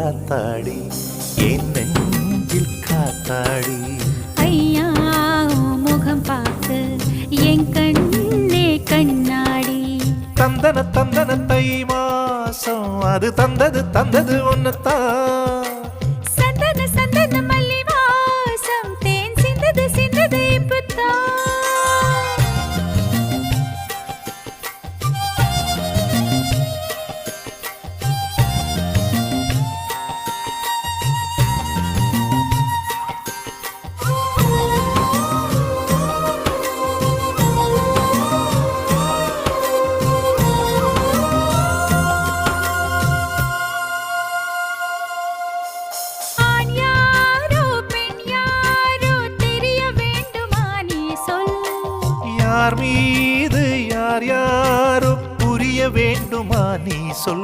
ஆத்தாடி என் நெஞ்சில் காத்தாடி. ஐயா முகம் பார்த்து என் கண்ணே கண்ணாடி. தந்தன தந்தன தை மாசம் அது தந்தது ஒன்னத்தான். சந்தன சந்தன மல்லி வாசம் தேன் சிந்தது இப்பத்தான். யார் மீது யார் யாரோ புரிய வேண்டுமா நீ சொல்.